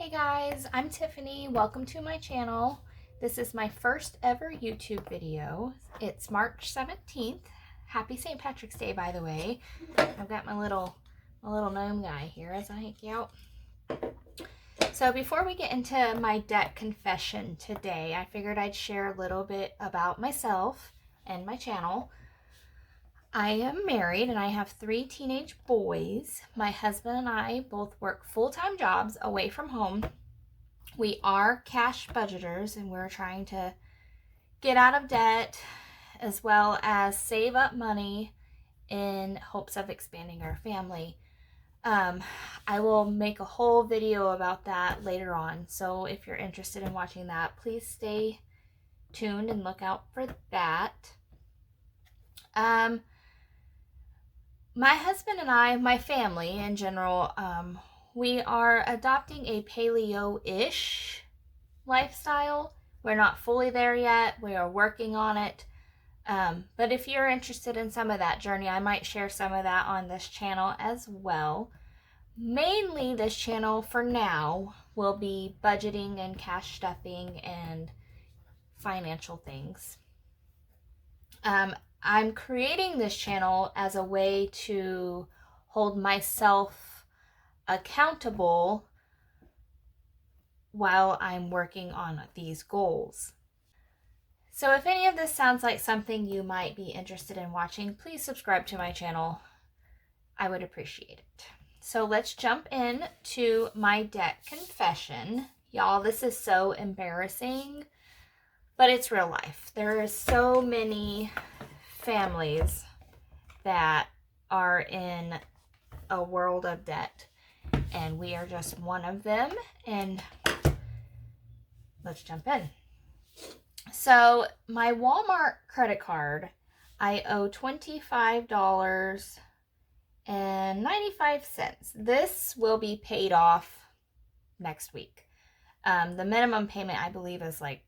Hey guys, I'm Tiffany. Welcome to my channel. This is my first ever YouTube video. It's March 17th. Happy St. Patrick's Day, by the way. I've got my little gnome guy here as I hang out. So before we get into my debt confession today, I figured I'd share a little bit about myself and my channel. I am married and I have 3 teenage boys. My husband and I both work full-time jobs away from home. We are cash budgeters and we're trying to get out of debt as well as save up money in hopes of expanding our family. I will make a whole video about that later on. So if you're interested in watching that, please stay tuned and look out for that. My husband and I, my family in general, we are adopting a paleo-ish lifestyle. We're not fully there yet. We are working on it. But if you're interested in some of that journey, I might share some of that on this channel as well. Mainly this channel for now will be budgeting and cash stuffing and financial things. I'm creating this channel as a way to hold myself accountable while I'm working on these goals. So if any of this sounds like something you might be interested in watching, please subscribe to my channel. I would appreciate it. So let's jump in to my debt confession. Y'all, this is so embarrassing, but it's real life. There are so many families that are in a world of debt, and we are just one of them. And let's jump in. So my Walmart credit card, I owe $25.95. This will be paid off next week. The minimum payment, I believe, is like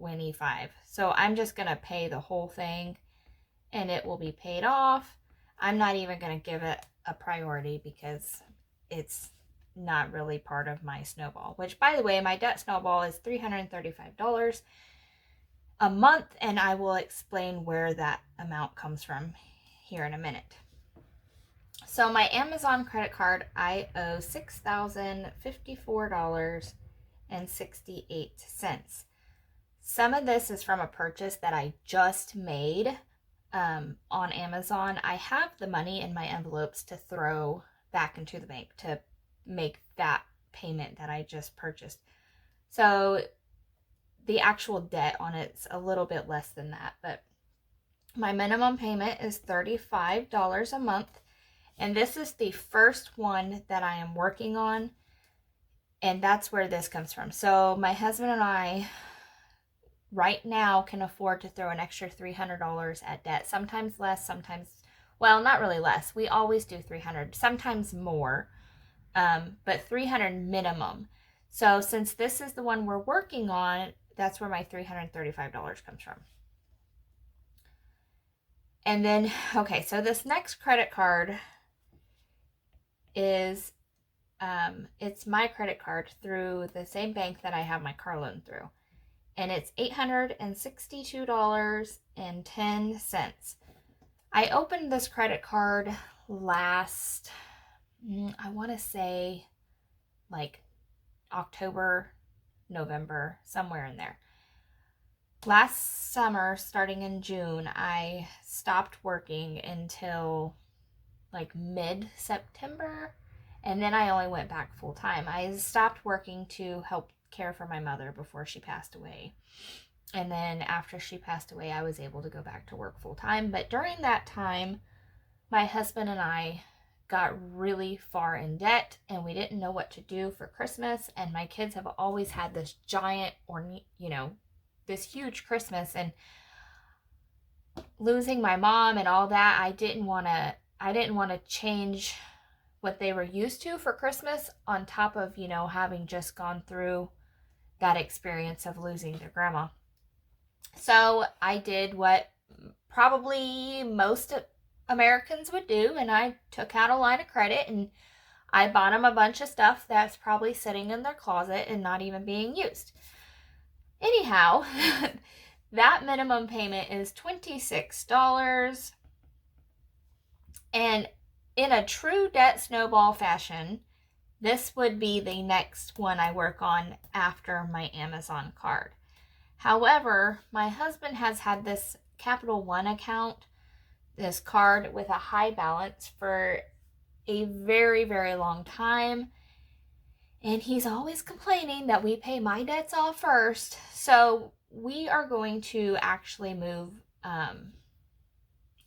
$25. So I'm just gonna pay the whole thing and it will be paid off. I'm not even going to give it a priority because it's not really part of my snowball, which, by the way, my debt snowball is $335 a month, and I will explain where that amount comes from here in a minute. So my Amazon credit card, I owe $6,054.68. Some of this is from a purchase that I just made on Amazon. I have the money in my envelopes to throw back into the bank to make that payment that I just purchased. So the actual debt on it's a little bit less than that, but my minimum payment is $35 a month, and this is the first one that I am working on, and that's where this comes from. So my husband and I right now can afford to throw an extra $300 at debt. Sometimes less, sometimes, well, not really less. We always do $300, sometimes more, but $300 minimum. So since this is the one we're working on, that's where my $335 comes from. And then, okay, so this next credit card is, it's my credit card through the same bank that I have my car loan through. And it's $862.10. I opened this credit card last, I want to say like October, November, somewhere in there. Last summer, starting in June, I stopped working until like mid-September, and then I only went back full time. I stopped working to help care for my mother before she passed away, and then after she passed away, I was able to go back to work full time. But during that time, my husband and I got really far in debt, and we didn't know what to do for Christmas, and my kids have always had this giant, or this huge Christmas, and losing my mom and all that, I didn't want to change what they were used to for Christmas on top of, having just gone through that experience of losing their grandma. So I did what probably most Americans would do, and I took out a line of credit, and I bought them a bunch of stuff that's probably sitting in their closet and not even being used. Anyhow, that minimum payment is $26. And in a true debt snowball fashion, this would be the next one I work on after my Amazon card. However, my husband has had this Capital One account, this card with a high balance, for a very, very long time. And he's always complaining that we pay my debts off first. So we are going to actually move,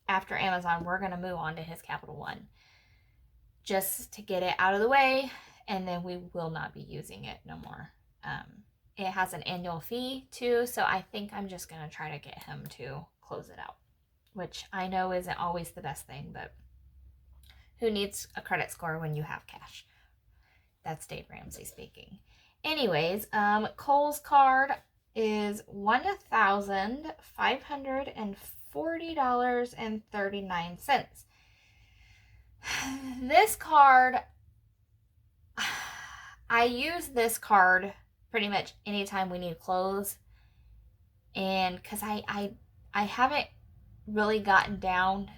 after Amazon, we're going to move on to his Capital One just to get it out of the way. And then we will not be using it no more. It has an annual fee too. So I think I'm just going to try to get him to close it out, which I know isn't always the best thing, but who needs a credit score when you have cash? That's Dave Ramsey speaking. Anyways, Kohl's card is $1,540.39. This card, I use this card pretty much anytime we need clothes. And because I haven't really gotten down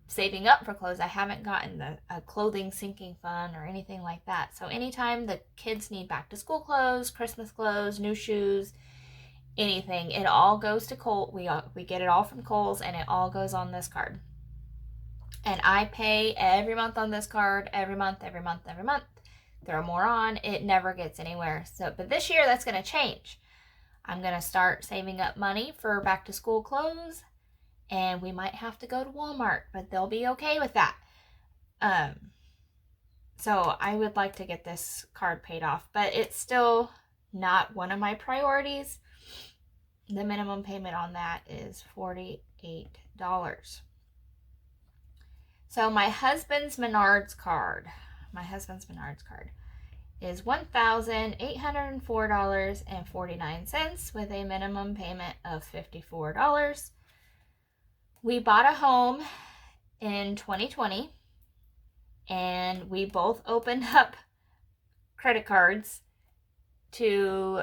saving up for clothes. I haven't gotten a clothing sinking fund or anything like that. So anytime the kids need back to school clothes, Christmas clothes, new shoes, anything, it all goes to Kohl's. We get it all from Kohl's, and it all goes on this card. And I pay every month on this card, every month. Throw more on, it never gets anywhere. So, but this year that's going to change. I'm going to start saving up money for back to school clothes. And we might have to go to Walmart, but they'll be okay with that. So I would like to get this card paid off, but it's still not one of my priorities. The minimum payment on that is $48. So my husband's Menards card is $1,804.49 with a minimum payment of $54. We bought a home in 2020, and we both opened up credit cards to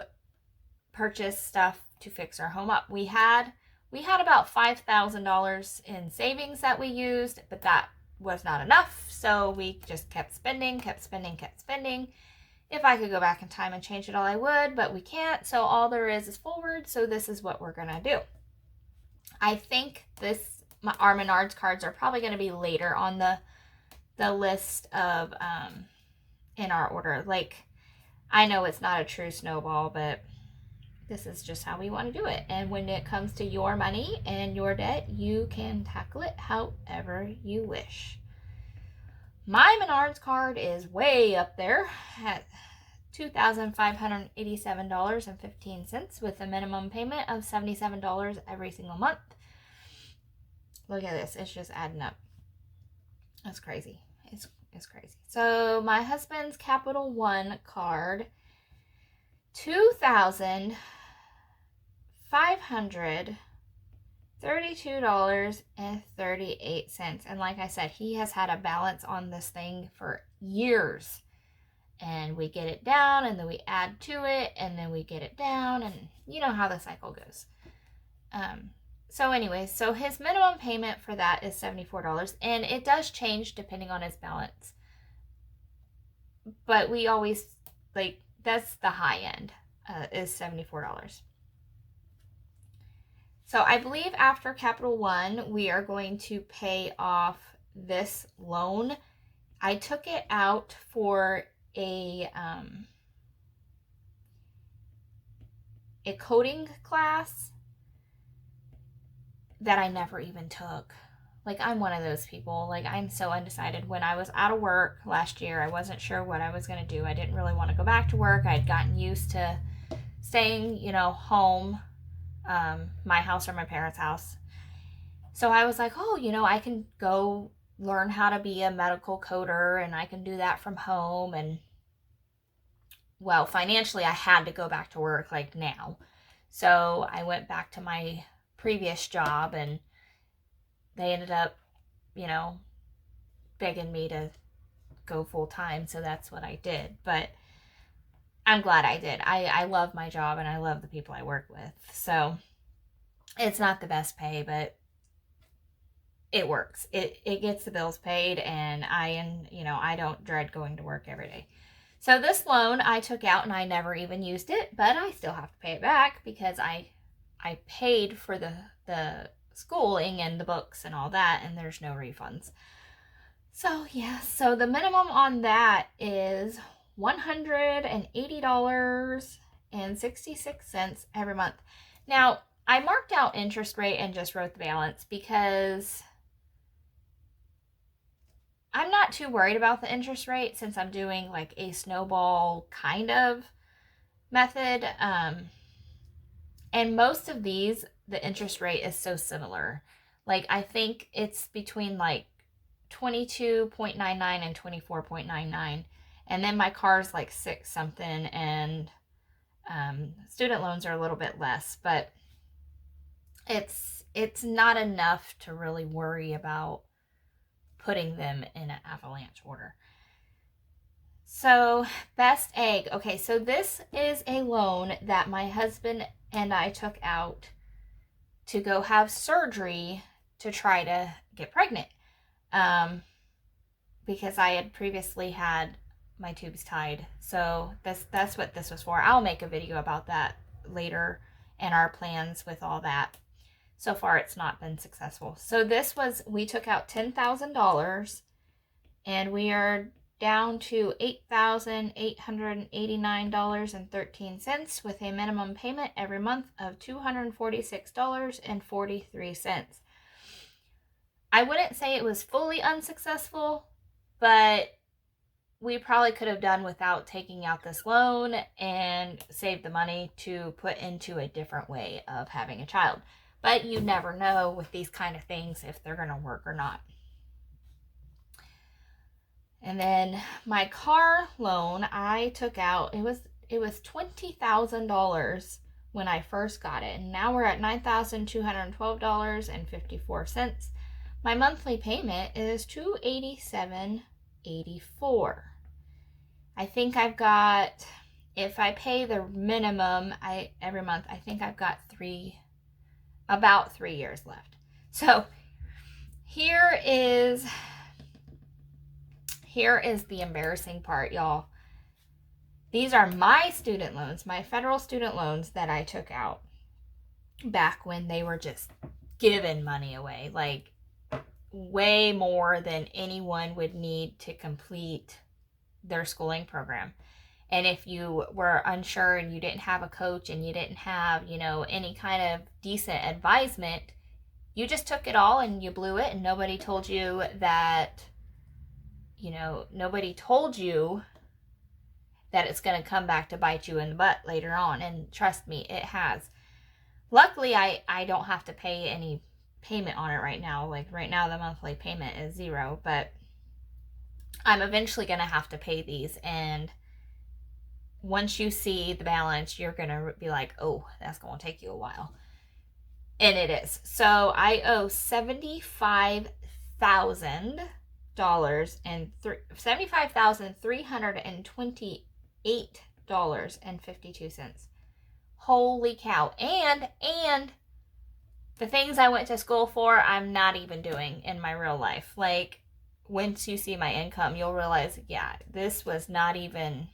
purchase stuff to fix our home up. We had about $5,000 in savings that we used, but that was not enough, so we just kept spending. If I could go back in time and change it all, I would, but we can't, so all there is forward, so this is what we're gonna do. I think our Menards cards are probably going to be later on the list of in our order. Like, I know it's not a true snowball, but this is just how we want to do it. And when it comes to your money and your debt, you can tackle it however you wish. My Menards card is way up there at $2,587.15 with a minimum payment of $77 every single month. Look at this. It's just adding up. That's crazy. It's crazy. So my husband's Capital One card, $2,532.38. And like I said, he has had a balance on this thing for years. And we get it down, and then we add to it, and then we get it down, and you know how the cycle goes. So anyways, so his minimum payment for that is $74, and it does change depending on his balance. But we always, like, that's the high end, is $74. So I believe after Capital One, we are going to pay off this loan. I took it out for a coding class that I never even took. Like, I'm one of those people. Like, I'm so undecided. When I was out of work last year, I wasn't sure what I was going to do. I didn't really want to go back to work. I had gotten used to staying, home, my house or my parents' house. So I was like, oh, I can go learn how to be a medical coder, and I can do that from home. And, well, financially, I had to go back to work, like, now. So I went back to my previous job, and they ended up, begging me to go full time, so that's what I did. But I'm glad I did. I love my job and I love the people I work with. So it's not the best pay, but it works. It gets the bills paid, and I don't dread going to work every day. So this loan I took out and I never even used it, but I still have to pay it back because I paid for the schooling and the books and all that, and there's no refunds. So yeah, so the minimum on that is $180.66 every month. Now, I marked out interest rate and just wrote the balance because I'm not too worried about the interest rate since I'm doing like a snowball kind of method. And most of these, the interest rate is so similar. Like, I think it's between like 22.99 and 24.99. And then my car's like 6 something, and student loans are a little bit less, but it's not enough to really worry about putting them in an avalanche order. So, best egg. Okay, so this is a loan that my husband and I took out to go have surgery to try to get pregnant. Because I had previously had my tubes tied. So that's what this was for. I'll make a video about that later and our plans with all that. So far, it's not been successful. So we took out $10,000, and we are down to $8,889.13 with a minimum payment every month of $246.43. I wouldn't say it was fully unsuccessful, but we probably could have done without taking out this loan and saved the money to put into a different way of having a child. But you never know with these kind of things if they're going to work or not. And then my car loan I took out, it was $20,000 when I first got it. And now we're at $9,212.54. My monthly payment is $287.84. I think I've got, if I pay the minimum every month, I think I've got about 3 years left. So here is the embarrassing part, y'all. These are my student loans, my federal student loans that I took out back when they were just giving money away, like way more than anyone would need to complete their schooling program. And if you were unsure and you didn't have a coach and you didn't have, any kind of decent advisement, you just took it all and you blew it, and nobody told you that, nobody told you that it's going to come back to bite you in the butt later on. And trust me, it has. Luckily, I don't have to pay any payment on it right now. Like right now, the monthly payment is $0, but I'm eventually going to have to pay these. And once you see the balance, you're going to be like, oh, that's going to take you a while. And it is. So I owe $75,328.52. Holy cow. And the things I went to school for, I'm not even doing in my real life. Like, once you see my income, you'll realize, yeah, this was not even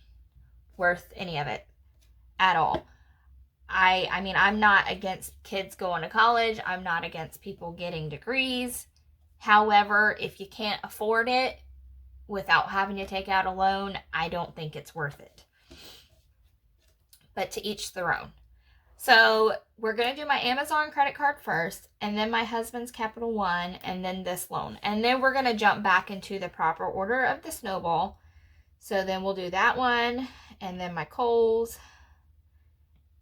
worth any of it at all. I mean, I'm not against kids going to college. I'm not against people getting degrees. However, if you can't afford it without having to take out a loan, I don't think it's worth it. But to each their own. So we're going to do my Amazon credit card first, and then my husband's Capital One, and then this loan. And then we're going to jump back into the proper order of the snowball. So then we'll do that one, and then my Kohl's,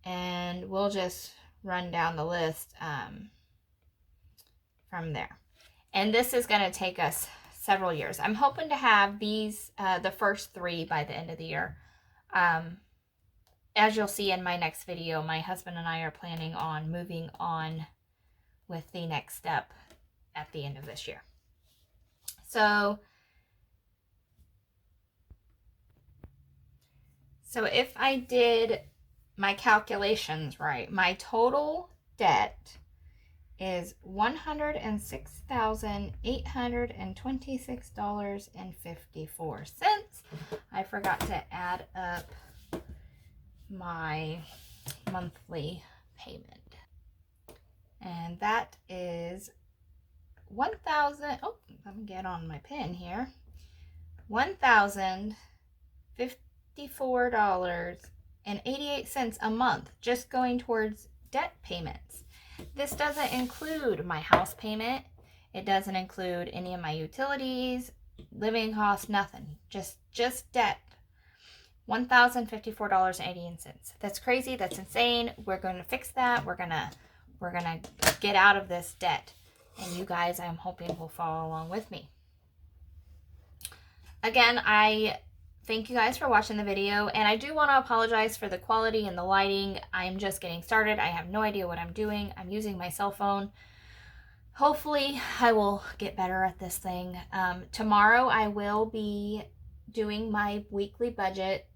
and we'll just run down the list from there. And this is going to take us several years. I'm hoping to have these, the first 3 by the end of the year. As you'll see in my next video, my husband and I are planning on moving on with the next step at the end of this year. So So if I did my calculations right, my total debt is $106,826.54. I forgot to add up my monthly payment. And that is let me get on my pen here. $1,054.88 a month just going towards debt payments. This doesn't include my house payment. It doesn't include any of my utilities, living costs, nothing. Just debt. $1,054.88. That's crazy. That's insane. We're going to fix that. We're gonna get out of this debt. And you guys, I'm hoping, will follow along with me. Again, I thank you guys for watching the video, and I do want to apologize for the quality and the lighting. I'm just getting started. I have no idea what I'm doing. I'm using my cell phone. Hopefully, I will get better at this thing. Tomorrow, I will be doing my weekly budget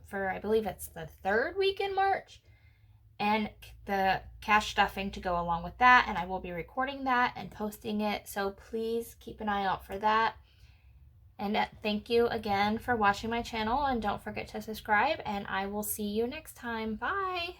for, I believe it's the 3rd week in March, and the cash stuffing to go along with that, and I will be recording that and posting it, so please keep an eye out for that. And thank you again for watching my channel, and don't forget to subscribe, and I will see you next time. Bye!